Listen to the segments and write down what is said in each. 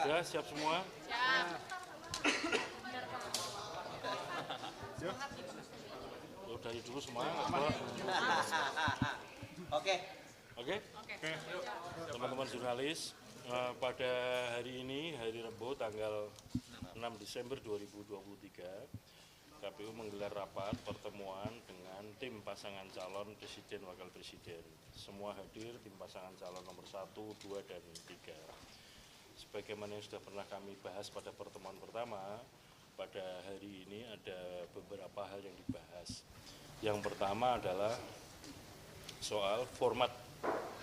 Sudah siap semua? Siap. Dari dulu semua. Oke. Oke? Teman-teman jurnalis, pada hari ini, hari Rabu tanggal 6 Desember 2023, KPU menggelar rapat pertemuan dengan tim pasangan calon presiden wakil presiden. Semua hadir tim pasangan calon nomor 1, 2, dan 3. Sebagaimana yang sudah pernah kami bahas pada pertemuan pertama, pada hari ini ada beberapa hal yang dibahas. Yang pertama adalah soal format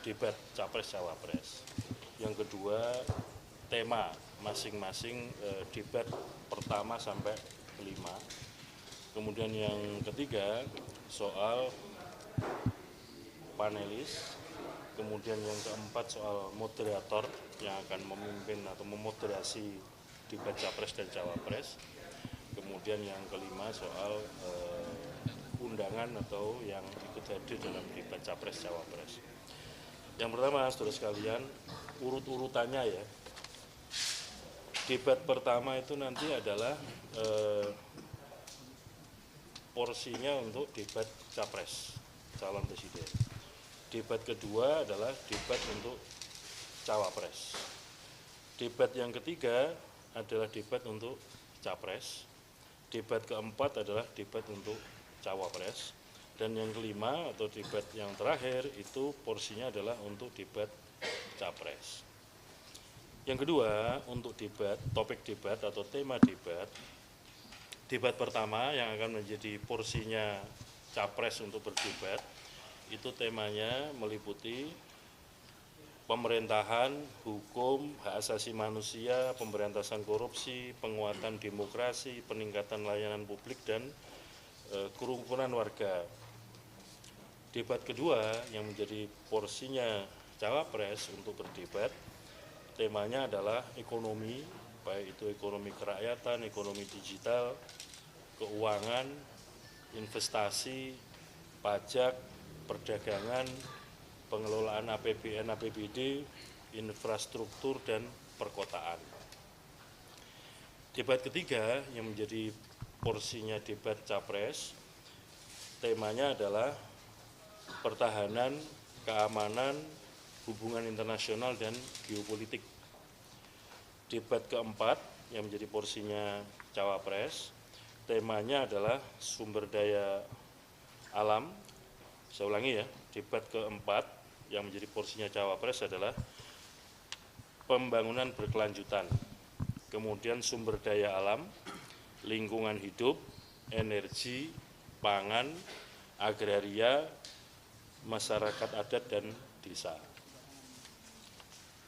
debat Capres-Cawapres. Yang kedua, tema masing-masing debat pertama sampai kelima. Kemudian yang ketiga, soal panelis. Kemudian yang keempat, soal moderator yang akan memimpin atau memoderasi debat Capres dan Cawapres. Kemudian yang kelima, soal undangan atau yang ikut hadir dalam debat Capres Cawapres. Yang pertama, saudara sekalian, urut-urutannya ya. Debat pertama itu nanti adalah porsinya untuk debat Capres, calon presiden. Debat kedua adalah debat untuk Cawapres. Debat yang ketiga adalah debat untuk Capres. Debat keempat adalah debat untuk Cawapres. Dan yang kelima atau debat yang terakhir itu porsinya adalah untuk debat Capres. Yang kedua, untuk debat, topik debat atau tema debat, debat pertama yang akan menjadi porsinya Capres untuk berdebat, itu temanya meliputi pemerintahan, hukum, hak asasi manusia, pemberantasan korupsi, penguatan demokrasi, peningkatan layanan publik, dan kerukunan warga. Debat kedua yang menjadi porsinya Cawapres untuk berdebat, temanya adalah ekonomi, baik itu ekonomi kerakyatan, ekonomi digital, keuangan, investasi, pajak, perdagangan, pengelolaan APBN, APBD, infrastruktur, dan perkotaan. Debat ketiga yang menjadi porsinya debat Capres, temanya adalah pertahanan, keamanan, hubungan internasional, dan geopolitik. Debat keempat yang menjadi porsinya Cawapres, temanya adalah sumber daya alam. Saya ulangi ya, debat keempat yang menjadi porsinya Cawapres adalah pembangunan berkelanjutan, kemudian sumber daya alam, lingkungan hidup, energi, pangan, agraria, masyarakat adat, dan desa.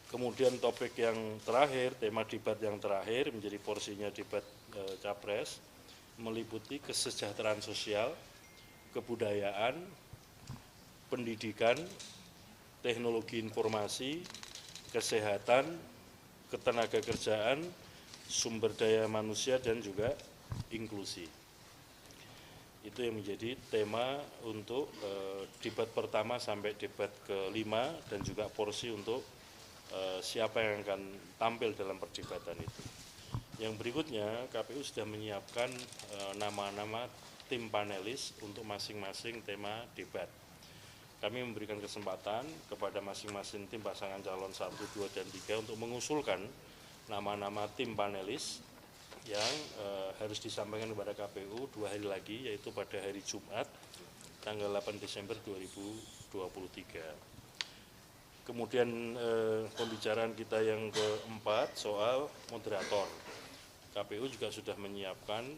Kemudian topik yang terakhir, tema debat yang terakhir menjadi porsinya debat Capres, meliputi kesejahteraan sosial, kebudayaan, pendidikan, teknologi informasi, kesehatan, ketenagakerjaan, sumber daya manusia, dan juga inklusi. Itu yang menjadi tema untuk debat pertama sampai debat kelima, dan juga porsi untuk siapa yang akan tampil dalam perdebatan itu. Yang berikutnya, KPU sudah menyiapkan nama-nama tim panelis untuk masing-masing tema debat. Kami memberikan kesempatan kepada masing-masing tim pasangan calon 1, 2, dan 3 untuk mengusulkan nama-nama tim panelis yang harus disampaikan kepada KPU 2 hari lagi, yaitu pada hari Jumat tanggal 8 Desember 2023. Kemudian pembicaraan kita yang keempat soal moderator. KPU juga sudah menyiapkan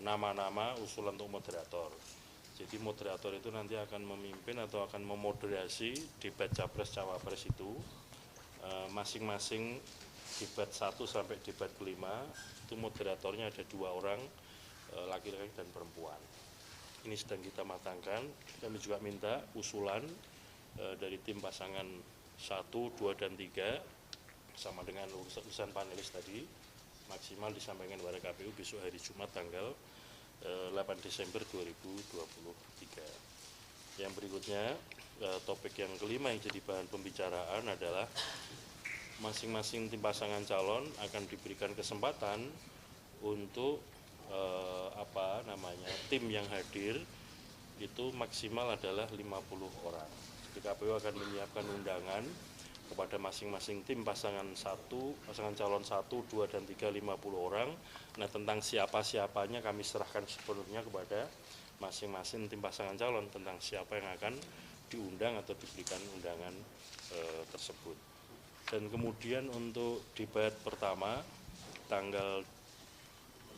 nama-nama usulan untuk moderator. Jadi moderator itu nanti akan memimpin atau akan memoderasi debat Capres-Cawapres itu masing-masing debat 1 sampai debat kelima, itu moderatornya ada 2 orang, laki-laki dan perempuan. Ini sedang kita matangkan. Kami juga minta usulan dari tim pasangan 1, 2, dan 3 sama dengan urusan panelis tadi, maksimal disampaikan kepada KPU besok hari Jumat tanggal 8 Desember 2023. Yang berikutnya, topik yang kelima yang jadi bahan pembicaraan adalah masing-masing tim pasangan calon akan diberikan kesempatan untuk tim yang hadir itu maksimal adalah 50 orang. Jadi KPU akan menyiapkan undangan kepada masing-masing tim pasangan calon 1, 2, dan 3, 50 orang. Nah, tentang siapa-siapanya kami serahkan sepenuhnya kepada masing-masing tim pasangan calon tentang siapa yang akan diundang atau diberikan undangan tersebut. Dan kemudian untuk debat pertama tanggal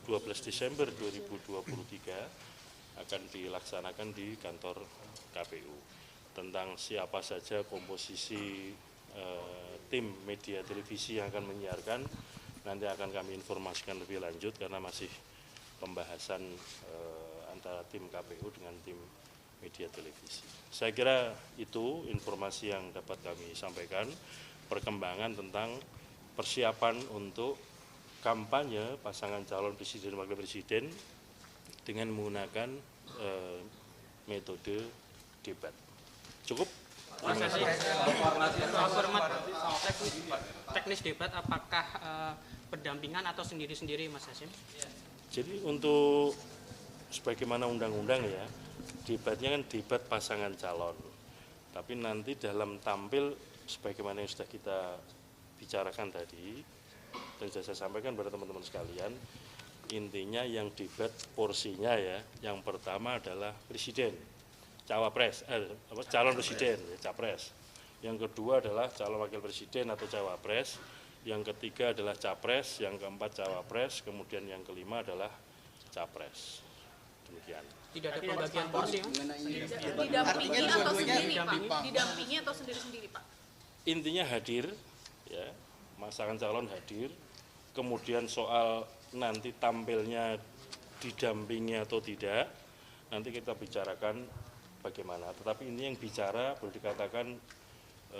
12 Desember 2023 akan dilaksanakan di kantor KPU. Tentang siapa saja komposisi tim media televisi yang akan menyiarkan nanti akan kami informasikan lebih lanjut karena masih pembahasan antara tim KPU dengan tim media televisi. Saya kira itu informasi yang dapat kami sampaikan, perkembangan tentang persiapan untuk kampanye pasangan calon presiden dan wakil presiden dengan menggunakan metode debat. Cukup? Mas Hasim, teknis debat apakah berdampingan atau sendiri-sendiri, Mas Hasim? Jadi untuk sebagaimana undang-undang ya, debatnya kan debat pasangan calon. Tapi nanti dalam tampil sebagaimana yang sudah kita bicarakan tadi, dan sudah saya sampaikan kepada teman-teman sekalian, intinya yang debat porsinya ya, yang pertama adalah presiden. Calon presiden, capres. Yang kedua adalah calon wakil presiden atau cawapres. Yang ketiga adalah capres, yang keempat cawapres, kemudian yang kelima adalah capres. Demikian. Tidak ada pembagian porsi, didampingi atau sendiri-sendiri, Pak? Intinya hadir, ya, pasangan calon hadir. Kemudian soal nanti tampilnya didampingi atau tidak, nanti kita bicarakan bagaimana. Tetapi ini yang bicara boleh dikatakan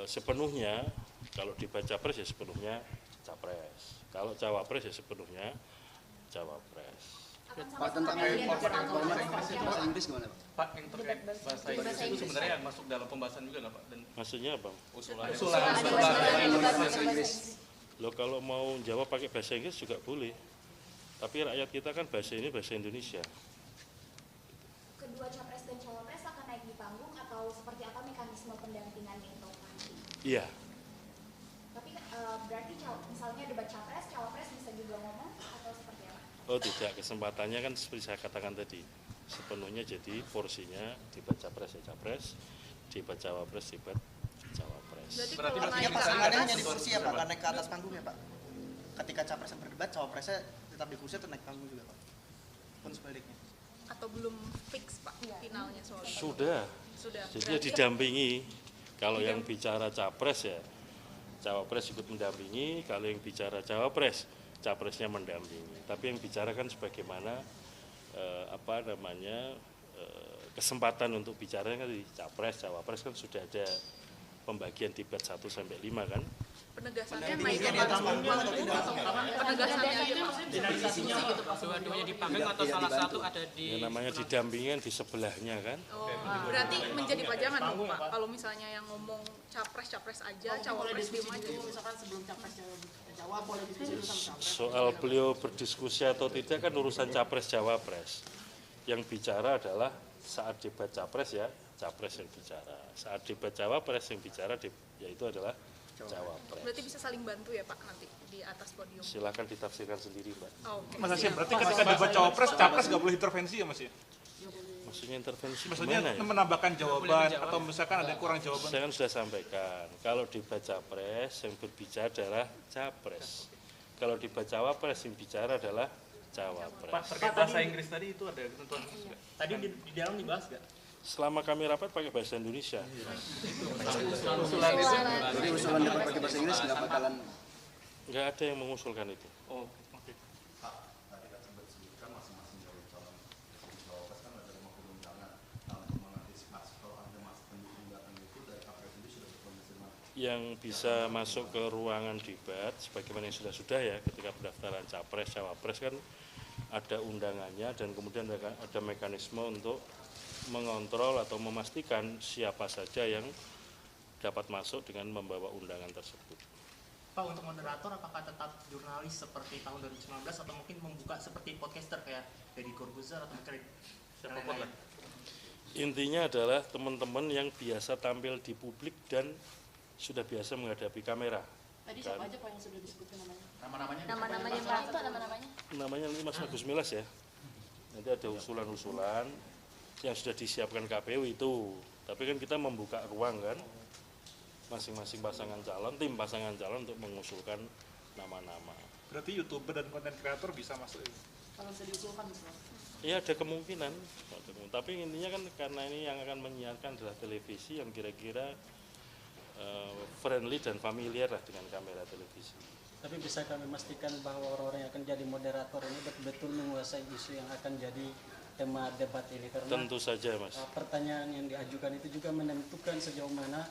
sepenuhnya, kalau debat capres ya sepenuhnya capres. Kalau cawapres ya sepenuhnya cawapres. Pak, tentang bahasa Inggris gimana, Pak? Pak, yang terkait bahasa Inggris itu sebenarnya masuk dalam pembahasan juga nggak, Pak? Dan Maksudnya apa? usulan Bahasa Inggris. Loh, kalau mau jawab pakai bahasa Inggris juga boleh. Tapi rakyat kita kan bahasa ini bahasa Indonesia. Kedua capres dan cawapres akan naik di panggung atau seperti apa mekanisme pendampingannya itu nanti? Iya. Tapi berarti misalnya debat capres, cawapres bisa juga ngomong atau seperti apa? Oh tidak, kesempatannya kan seperti saya katakan tadi, sepenuhnya jadi porsinya debat capres ya capres, debat cawapres debat cawapres. Berarti Artinya pasangannya hanya di kursi ya, Pak, nggak naik ke atas panggung ya, Pak? Ketika capresnya berdebat, cawapresnya tetap di kursi atau naik panggung juga, Pak? Pun sebaliknya. atau belum fix, Pak, finalnya soalnya? Sudah. Jadi ya didampingi. Kalau yang bicara capres ya cawapres ikut mendampingi, kalau yang bicara cawapres, capresnya mendampingi. Tapi yang bicara kan sebagaimana kesempatan untuk bicara kan di capres, cawapres kan sudah ada pembagian debat 1 sampai 5 kan. Penegasannya naik ke panggung atau tidak? Penegasannya aja, Pak. Dua-duanya di panggung atau salah satu ada di... Yang namanya didampingi kan di sebelahnya kan. Oh, berarti menjadi pajangan dong, Pak. Kalau misalnya yang ngomong capres aja, cawapres diem aja. Misalkan sebelum capres jawab boleh diskusi dulu sama capres. Soal beliau berdiskusi atau tidak kan urusan capres cawapres. Yang bicara adalah saat debat capres ya capres yang bicara. Saat debat cawapres yang bicara yaitu adalah cawapres. Berarti bisa saling bantu ya, Pak, nanti di atas podium. Silakan ditafsirkan sendiri, Mbak. Oh, oke. Mas Hasim, berarti ketika debat cawapres, capres nggak boleh intervensi ya, Mas ya? Maksudnya intervensi Maksudnya gimana ya? menambahkan jawaban atau misalkan ada yang kurang jawaban. Saya kan sudah sampaikan, kalau debat capres yang berbicara adalah capres. Kalau debat cawapres yang bicara adalah cawapres. Pak, terkait bahasa Inggris tadi itu ada ketentuan khusus nggak? Tadi di dalam dibahas nggak? Selama kami rapat pakai bahasa Indonesia. Jadi usulan debat pakai bahasa Inggris nggak bakalan. Nggak ada yang mengusulkan itu. Oh, oke. Yang bisa masuk ke ruangan debat sebagaimana yang sudah ya ketika pendaftaran capres cawapres kan ada undangannya dan kemudian ada mekanisme untuk mengontrol atau memastikan siapa saja yang dapat masuk dengan membawa undangan tersebut. Pak, untuk moderator apakah tetap jurnalis seperti tahun 2019 atau mungkin membuka seperti podcaster kayak Deddy Corbuzier atau mungkin Siapapun lah. Intinya adalah teman-teman yang biasa tampil di publik dan sudah biasa menghadapi kamera. Tadi siapa aja Pak yang sudah disebutkan namanya? Nama-namanya Nama-namanya Pak, itu nama-namanya. Namanya nanti Mas Agus Milas ya. Nanti ada usulan-usulan yang sudah disiapkan KPU itu. Tapi kan kita membuka ruang kan, masing-masing pasangan calon, tim pasangan calon untuk mengusulkan nama-nama. Berarti YouTuber dan konten kreator bisa masuk ini? Kalau bisa diusulkan misalnya. Ya ada kemungkinan, tapi intinya kan karena ini yang akan menyiarkan adalah televisi yang kira-kira friendly dan familiar lah dengan kamera televisi. Tapi bisa kami memastikan bahwa orang-orang yang akan jadi moderator ini betul-betul menguasai isu yang akan jadi tema debat ini, karena Tentu saja Mas. pertanyaan yang diajukan itu juga menentukan sejauh mana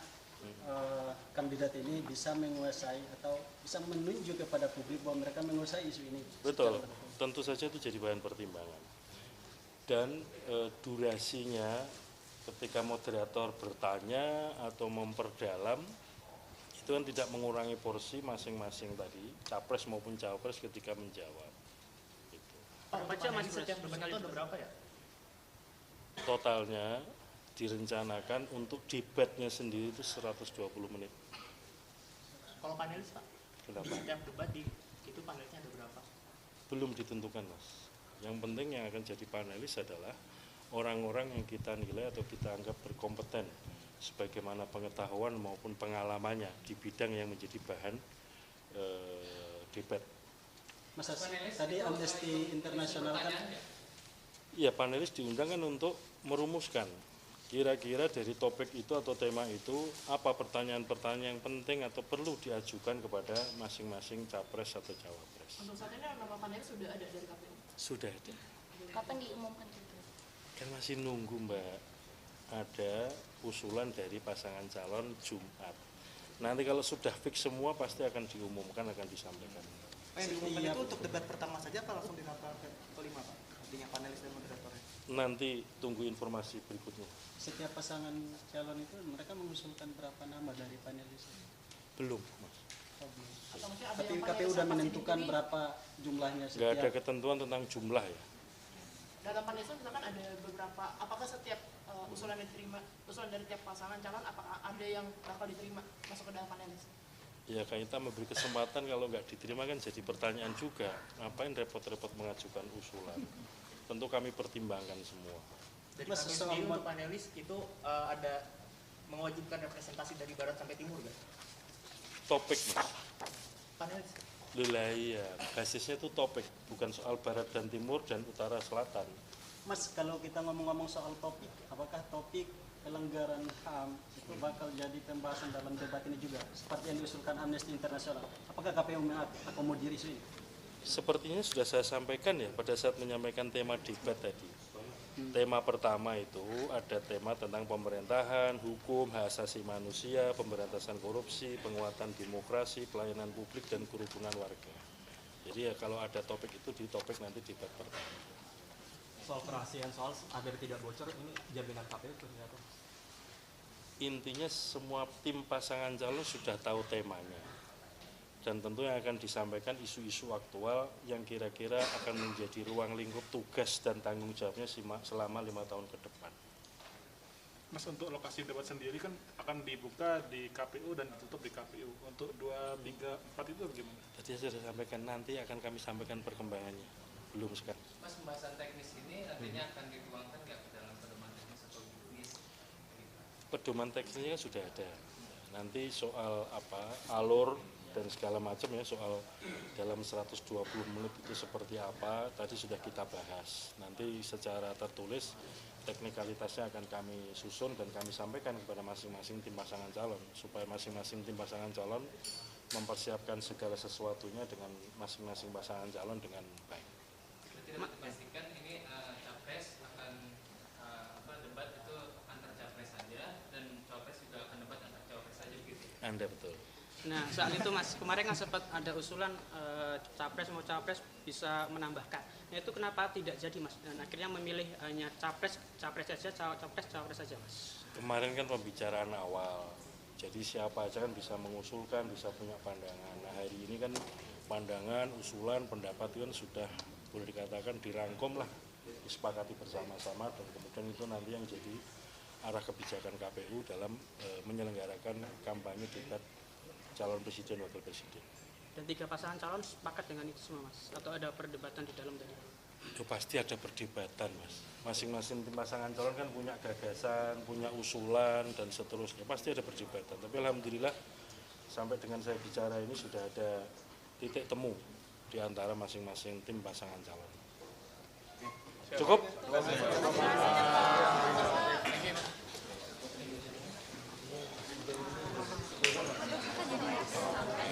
kandidat ini bisa menguasai atau bisa menunjuk kepada publik bahwa mereka menguasai isu ini. Betul, tentu saja itu jadi bahan pertimbangan. Dan durasinya ketika moderator bertanya atau memperdalam itu kan tidak mengurangi porsi masing-masing tadi, capres maupun cawapres ketika menjawab. Gitu. Pak, baca masih setiap debat itu ada berapa ya? Totalnya direncanakan untuk debatnya sendiri itu 120 menit. Kalau panelis Pak, Kenapa? di setiap debat itu panelisnya ada berapa? Belum ditentukan Mas. Yang penting yang akan jadi panelis adalah orang-orang yang kita nilai atau kita anggap berkompeten sebagaimana pengetahuan maupun pengalamannya di bidang yang menjadi bahan debat. Mas tadi Amnesty International kan Ya panelis diundang kan untuk merumuskan kira-kira dari topik itu atau tema itu apa pertanyaan-pertanyaan yang penting atau perlu diajukan kepada masing-masing capres atau cawapres. Untuk saat ini nama panelis sudah ada dari KPU. Sudah ada. Kapan diumumkan itu? Kan masih nunggu Mbak. Ada usulan dari pasangan calon Jumat. Nanti kalau sudah fix semua pasti akan diumumkan, akan disampaikan. Yang diumumkan itu untuk debat pertama saja apa langsung di tahap kelima Pak? Artinya panelis dan moderatornya. Nanti tunggu informasi berikutnya. setiap pasangan calon itu mereka mengusulkan berapa nama dari panelis? Belum Mas. Oh, belum. Atau mungkin ada Tapi yang KPU panelis sudah sama menentukan sendiri. berapa jumlahnya Nggak ada setiap. ketentuan tentang jumlah ya. Dalam panelis itu misalkan ada beberapa, apakah setiap usulan yang diterima, usulan dari tiap pasangan calon, apakah ada yang bakal diterima masuk ke dalam panelis? Ya kita memberi kesempatan, kalau nggak diterima kan jadi pertanyaan juga. Ngapain repot-repot mengajukan usulan? Tentu kami pertimbangkan semua. Dari Mas, KPU soal sendiri mod- untuk panelis itu ada mewajibkan representasi dari barat sampai timur kan? Topik Mas. Panelis. Lah iya, basisnya itu topik, bukan soal barat dan timur dan utara selatan. Mas, kalau kita ngomong-ngomong soal topik, apakah topik pelanggaran HAM itu bakal jadi pembahasan dalam debat ini juga seperti yang diusulkan Amnesty International? Apakah KPU mengakomodir isu ini? Sepertinya sudah saya sampaikan ya pada saat menyampaikan tema debat tadi. Tema pertama itu ada tema tentang pemerintahan, hukum, hak asasi manusia, pemberantasan korupsi, penguatan demokrasi, pelayanan publik, dan kerukunan warga. Jadi ya kalau ada topik itu di topik nanti debat pertama. Soal kerahasiaan soal agar tidak bocor, ini jaminan KPU seperti apa? Intinya semua tim pasangan calon sudah tahu temanya. Dan tentu yang akan disampaikan isu-isu aktual yang kira-kira akan menjadi ruang lingkup tugas dan tanggung jawabnya selama 5 tahun ke depan. Mas, untuk lokasi debat sendiri kan akan dibuka di KPU dan ditutup di KPU. Untuk 2, 3, 4 itu bagaimana? Tadi saya sudah sampaikan, nanti akan kami sampaikan perkembangannya. Belum sekarang. Mas, pembahasan teknis ini nantinya akan dituangkan nggak ke dalam pedoman teknis atau bisnis? Pedoman teknisnya sudah ada. Nanti soal apa, alur dan segala macam ya, soal dalam 120 menit itu seperti apa, tadi sudah kita bahas. Nanti secara tertulis teknikalitasnya akan kami susun dan kami sampaikan kepada masing-masing tim pasangan calon, supaya masing-masing tim pasangan calon mempersiapkan segala sesuatunya dengan masing-masing pasangan calon dengan baik. Berarti dapat dipastikan ini capres akan debat itu antar capres saja dan cawapres juga akan debat antar cawapres saja begitu. Anda betul. Nah, soal itu Mas, kemarin kan sempat ada usulan capres mau capres bisa menambahkan. Nah, itu kenapa tidak jadi Mas? Dan akhirnya memilih hanya capres saja, cawapres saja Mas. Kemarin kan pembicaraan awal, Jadi siapa aja kan bisa mengusulkan, bisa punya pandangan. Nah hari ini kan pandangan, usulan, pendapat itu kan sudah boleh dikatakan dirangkum lah, disepakati bersama-sama, dan kemudian itu nanti yang jadi arah kebijakan KPU dalam menyelenggarakan kampanye debat calon presiden wakil presiden. Dan 3 pasangan calon sepakat dengan itu semua mas? Atau ada perdebatan di dalam tadi? Itu pasti ada perdebatan mas. Masing-masing tim pasangan calon kan punya gagasan, punya usulan dan seterusnya. Pasti ada perdebatan. Tapi alhamdulillah sampai dengan saya bicara ini sudah ada titik temu di antara masing-masing tim pasangan calon. Cukup?